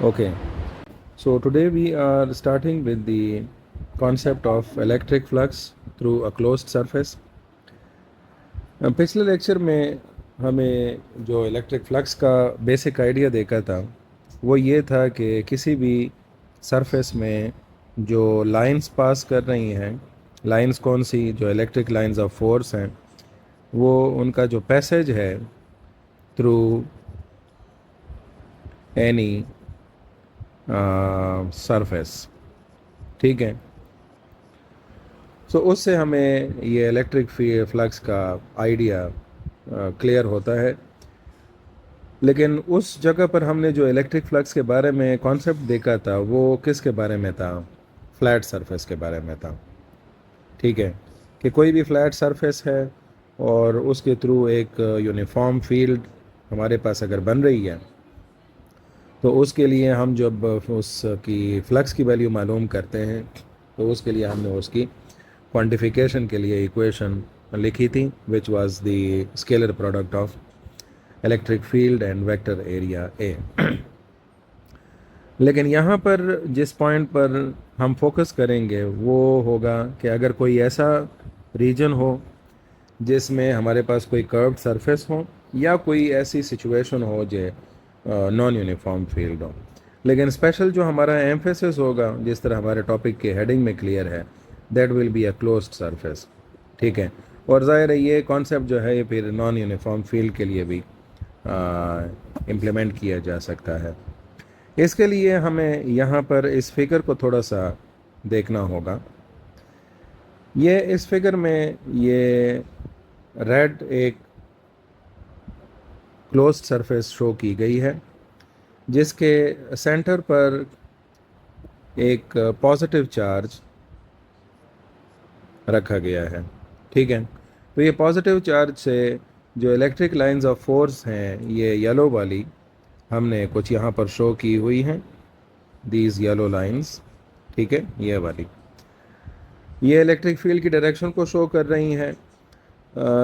Okay, so today we are starting with the concept of electric flux through a closed surface. पिछले lecture में हमें जो electric flux का basic idea देखा था वो ये था कि किसी भी सरफेस में जो लाइंस पास कर रही हैं, लाइंस कौन सी, जो इलेक्ट्रिक लाइंस ऑफ फोर्स हैं, वो उनका जो पैसेज है थ्रू एनी सरफेस, ठीक है। सो उससे हमें ये इलेक्ट्रिक फ्लक्स का आइडिया क्लियर होता है। लेकिन उस जगह पर हमने जो इलेक्ट्रिक फ्लक्स के बारे में कॉन्सेप्ट देखा था वो किसके बारे में था? फ्लैट सरफेस के बारे में था, ठीक है। कि कोई भी फ्लैट सरफेस है और उसके थ्रू एक यूनिफॉर्म फील्ड हमारे पास अगर बन रही है तो उसके लिए हम जब उसकी फ्लक्स की वैल्यू मालूम करते हैं तो उसके लिए हमने उसकी क्वांटिफिकेशन के लिए इक्वेशन लिखी थी, which was the scalar product of electric field and vector area A. लेकिन यहाँ पर जिस पॉइंट पर हम फोकस करेंगे वो होगा कि अगर कोई ऐसा रीजन हो जिसमें हमारे पास कोई कर्व्ड सरफेस हो या कोई ऐसी सिचुएशन हो जो नॉन यूनिफॉर्म फील्ड हो। लेकिन स्पेशल जो हमारा एम्फेसिस होगा, जिस तरह हमारे टॉपिक के हेडिंग में क्लियर है, that will be a closed surface, ठीक है। और ज़ाहिर है ये कॉन्सेप्ट जो है ये फिर नॉन यूनिफॉर्म फील्ड के लिए भी इम्प्लीमेंट किया जा सकता है। इसके लिए हमें यहाँ पर इस फिगर को थोड़ा सा देखना होगा। ये इस फिगर में ये रेड एक क्लोज्ड सरफेस शो की गई है जिसके सेंटर पर एक पॉजिटिव चार्ज रखा गया है, ठीक है। तो ये पॉजिटिव चार्ज से जो इलेक्ट्रिक लाइंस ऑफ फोर्स हैं, ये येलो वाली हमने कुछ यहाँ पर शो की हुई हैं, दीज येलो लाइंस, ठीक है। ये वाली ये इलेक्ट्रिक फील्ड की डायरेक्शन को शो कर रही हैं।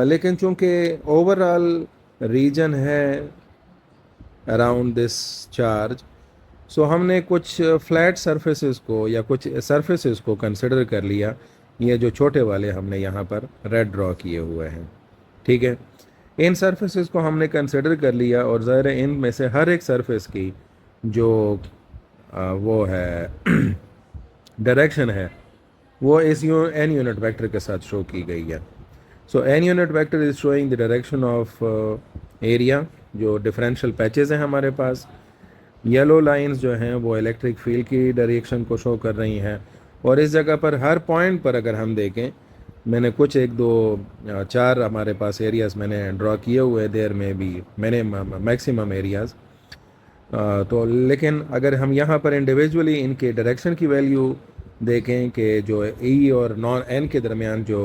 लेकिन चूंकि ओवरऑल रीजन है अराउंड दिस चार्ज, सो हमने कुछ फ्लैट सरफेसेस को या कुछ सरफेसेस को कंसिडर कर लिया। ये जो छोटे वाले हमने यहाँ पर रेड ड्रॉ किए हुए हैं, ठीक है। इन सरफेसेस को हमने कंसिडर कर लिया और ज़ाहिर है इनमें से हर एक सरफेस की जो वो है डायरेक्शन है वो इस एन यूनिट वेक्टर के साथ शो की गई है। So an unit vector is showing the direction of area, जो डिफरेंशियल पैचेस हैं हमारे पास। येलो लाइंस जो हैं वो इलेक्ट्रिक फील्ड की डायरेक्शन को शो कर रही हैं। और इस जगह पर हर पॉइंट पर अगर हम देखें, मैंने कुछ एक दो चार हमारे पास एरियाज़ मैंने ड्रॉ किए हुए, देर में भी मैंने मैक्सिमम एरियाज़। तो लेकिन अगर हम यहाँ पर इंडिविजुअली इनके डायरेक्शन की वैल्यू देखें कि जो ई और नॉन एन के दरमियान जो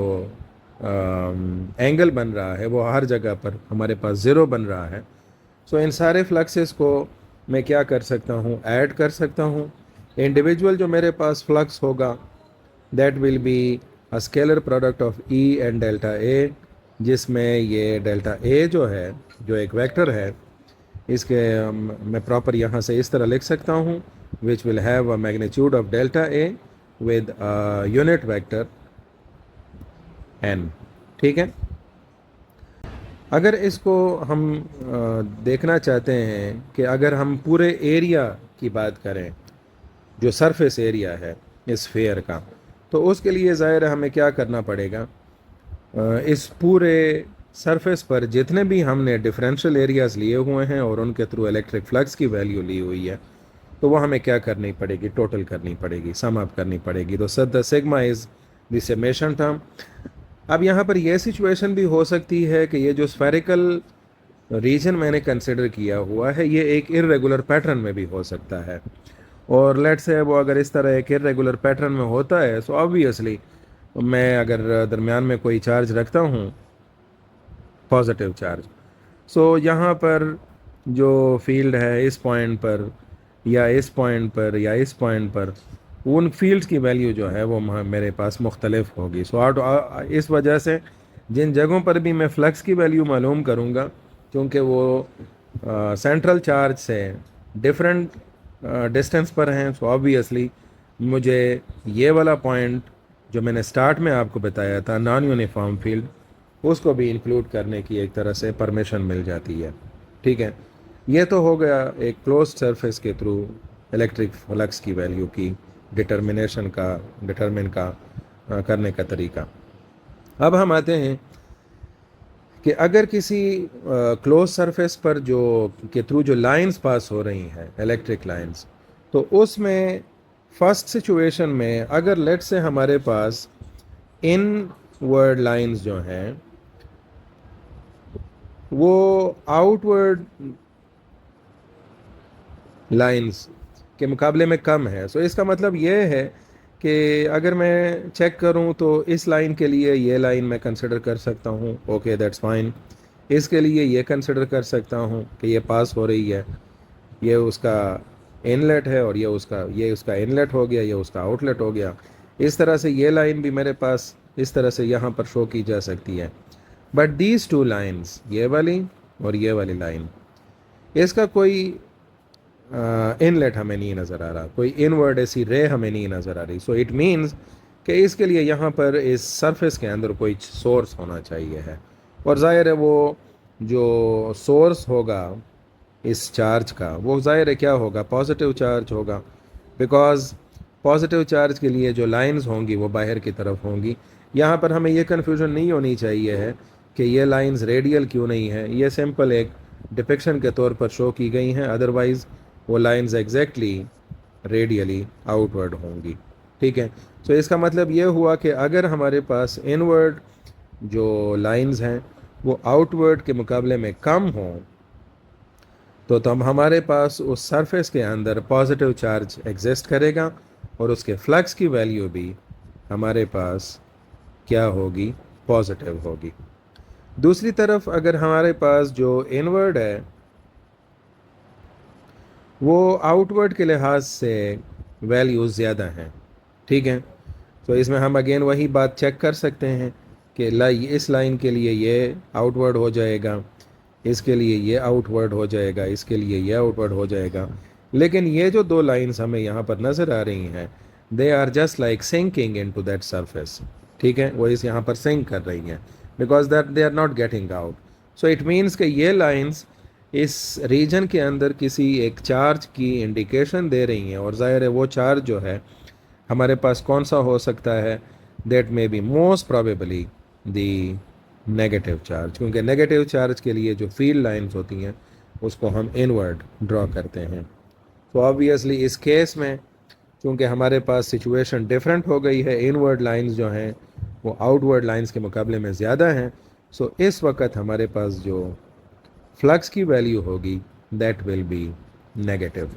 एंगल बन रहा है वो हर जगह पर हमारे पास ज़ीरो बन रहा है। सो इन सारे फ्लक्सेस को मैं क्या कर सकता हूँ, ऐड कर सकता हूँ। इंडिविजुअल जो मेरे पास फ्लक्स होगा that will be a scalar product of E and delta A, जिसमें ये डेल्टा ए जो है, जो एक वेक्टर है, इसके मैं प्रॉपर यहाँ से इस तरह लिख सकता हूँ, which will have a magnitude of delta A with unit vector N, ठीक है। अगर इसको हम देखना चाहते हैं कि अगर हम पूरे एरिया की बात करें, जो सरफेस एरिया है इस स्फीयर का, तो उसके लिए ज़ाहिर है हमें क्या करना पड़ेगा, इस पूरे सरफेस पर जितने भी हमने डिफरेंशियल एरियाज़ लिए हुए हैं और उनके थ्रू इलेक्ट्रिक फ्लक्स की वैल्यू ली हुई है, तो वो हमें क्या करनी पड़ेगी, टोटल करनी पड़ेगी, सम अप करनी पड़ेगी। तो the sigma is the summation term. अब यहाँ पर यह सिचुएशन भी हो सकती है कि ये जो स्फेरिकल रीजन मैंने कंसिडर किया हुआ है ये एक इर्रेगुलर पैटर्न में भी हो सकता है। और लेट्स से वो अगर इस तरह एक इर्रेगुलर पैटर्न में होता है, सो ऑब्वियसली मैं अगर दरमियान में कोई चार्ज रखता हूँ, पॉजिटिव चार्ज, सो यहाँ पर जो फील्ड है इस पॉइंट पर या इस पॉइंट पर या इस पॉइंट पर, उन फील्ड्स की वैल्यू जो है वो मेरे पास मुख्तलिफ होगी। सो इस वजह से जिन जगहों पर भी मैं फ्लक्स की वैल्यू मालूम करूँगा, क्योंकि वो सेंट्रल चार्ज से डिफरेंट डिस्टेंस पर हैं, सो ऑब्वियसली मुझे ये वाला पॉइंट जो मैंने स्टार्ट में आपको बताया था नॉन यूनिफॉर्म फील्ड, उसको भी इंक्लूड करने की एक तरह से परमिशन मिल जाती है। ठीक है, ये तो हो गया एक क्लोज सरफेस के थ्रू इलेक्ट्रिक फ्लक्स की वैल्यू की डिटरमिन करने का तरीका। अब हम आते हैं कि अगर किसी क्लोज सरफेस पर जो के थ्रू जो लाइंस पास हो रही हैं, इलेक्ट्रिक लाइंस, तो उसमें फर्स्ट सिचुएशन में अगर लेट से हमारे पास इनवर्ड लाइंस जो हैं वो आउटवर्ड लाइंस के मुकाबले में कम है, सो इसका मतलब ये है कि अगर मैं चेक करूं तो इस लाइन के लिए ये लाइन मैं कंसिडर कर सकता हूं, ओके दैट्स फाइन। इसके लिए ये कंसिडर कर सकता हूं कि ये पास हो रही है, ये उसका इनलेट है और ये उसका इनलेट हो गया, ये उसका आउटलेट हो गया। इस तरह से ये लाइन भी मेरे पास इस तरह से यहाँ पर शो की जा सकती है। बट दीज टू लाइन्स, ये वाली और ये वाली लाइन, इसका कोई इनलेट हमें नहीं नज़र आ रहा, कोई इनवर्ड ऐसी रे हमें नहीं नज़र आ रही। सो इट मीन्स कि इसके लिए यहाँ पर इस सरफेस के अंदर कोई सोर्स होना चाहिए है, और ज़ाहिर है वो जो सोर्स होगा इस चार्ज का, वो ज़ाहिर है क्या होगा, पॉजिटिव चार्ज होगा, बिकॉज पॉजिटिव चार्ज के लिए जो लाइंस होंगी वो बाहर की तरफ होंगी। यहाँ पर हमें ये कन्फ्यूजन नहीं होनी चाहिए है कि ये लाइंस रेडियल क्यों नहीं है, ये सिंपल एक डिपिक्शन के तौर पर शो की गई हैं, अदरवाइज़ वो लाइंस एग्जैक्टली रेडियली आउटवर्ड होंगी। ठीक है, तो इसका मतलब ये हुआ कि अगर हमारे पास इनवर्ड जो लाइंस हैं वो आउटवर्ड के मुकाबले में कम हों तो तब हमारे पास उस सरफेस के अंदर पॉजिटिव चार्ज एग्जिस्ट करेगा और उसके फ्लक्स की वैल्यू भी हमारे पास क्या होगी, पॉजिटिव होगी। दूसरी तरफ अगर हमारे पास जो इनवर्ड है वो आउटवर्ड के लिहाज से वैल्यूज़ ज़्यादा हैं। ठीक है, तो इसमें हम अगेन वही बात चेक कर सकते हैं कि इस लाइन के लिए ये आउटवर्ड हो जाएगा, इसके लिए ये आउटवर्ड हो जाएगा, इसके लिए ये आउटवर्ड हो जाएगा। लेकिन ये जो दो लाइंस हमें यहाँ पर नज़र आ रही हैं, they are just like sinking into that surface. ठीक है, वो इस यहाँ पर सिंक कर रही हैं because that they are not getting out. So it means कि ये लाइंस इस रीजन के अंदर किसी एक चार्ज की इंडिकेशन दे रही हैं, और ज़ाहिर है वो चार्ज जो है हमारे पास कौन सा हो सकता है, that may be most probably the negative charge, क्योंकि नेगेटिव चार्ज के लिए जो फील्ड लाइंस होती हैं उसको हम इनवर्ड ड्रॉ करते हैं। तो ऑब्वियसली इस केस में चूँकि हमारे पास सिचुएशन डिफरेंट हो गई है, इनवर्ड लाइंस जो हैं वो आउटवर्ड लाइंस के मुकाबले में ज़्यादा हैं, सो इस वक्त हमारे पास जो फ्लक्स की वैल्यू होगी दैट विल बी नेगेटिव।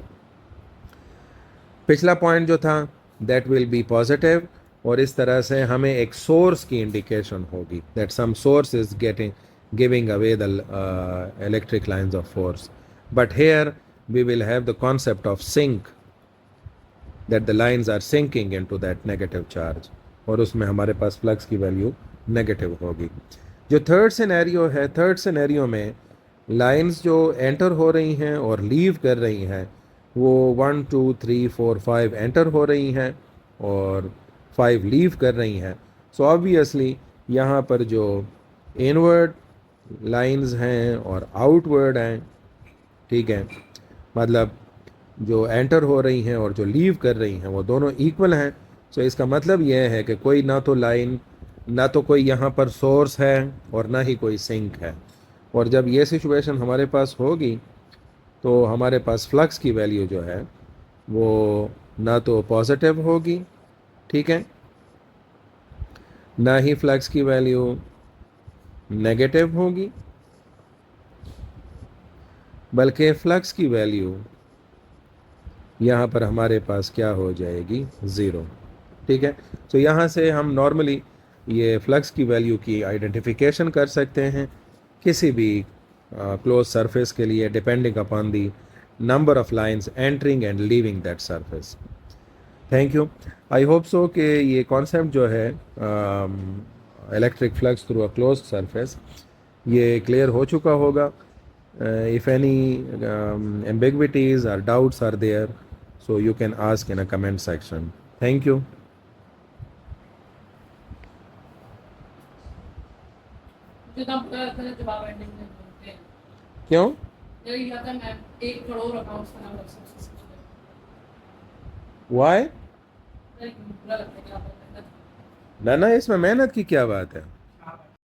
पिछला पॉइंट जो था दैट विल बी पॉजिटिव, और इस तरह से हमें एक सोर्स की इंडिकेशन होगी that some source is giving away the electric lines of force. But here we will have the concept of sink, that the lines are sinking into that negative charge, और उसमें हमारे पास flux की value negative होगी। जो third scenario है, third scenario में lines जो एंटर हो रही हैं और लीव कर रही हैं वो 1 2 3 4 5 एंटर हो रही हैं और 5 लीव कर रही हैं। सो ऑब्वियसली यहाँ पर जो इनवर्ड लाइंस हैं और आउटवर्ड हैं, ठीक है, मतलब जो एंटर हो रही हैं और जो लीव कर रही हैं वो दोनों इक्वल हैं। सो इसका मतलब यह है कि कोई ना तो लाइन, ना तो कोई यहाँ पर सोर्स है और ना ही कोई सिंक है, और जब ये सिचुएशन हमारे पास होगी तो हमारे पास फ्लक्स की वैल्यू जो है वो ना तो पॉजिटिव होगी, ठीक है, ना ही फ्लक्स की वैल्यू नेगेटिव होगी, बल्कि फ्लक्स की वैल्यू यहाँ पर हमारे पास क्या हो जाएगी, ज़ीरो। ठीक है, तो यहाँ से हम नॉर्मली ये फ्लक्स की वैल्यू की आइडेंटिफिकेशन कर सकते हैं किसी भी क्लोज सरफेस के लिए depending upon the number of lines entering and leaving that surface. Thank you, I hope so कि ये कॉन्सेप्ट जो है electric flux through a close surface ये क्लियर हो चुका होगा। इफ़ एनी एम्बिग्विटीज़ और doubts are there So you can ask in a comment section. Thank you. जितना पता रहता है जवाब एंडिंग में बोलते हैं क्यों? यही आता है मैं 1 करोड़ अकाउंट्स का नाम रख सकती हूँ Why? बुरा लगता है कि आप मेहनत ना ना, इसमें मेहनत की क्या बात है?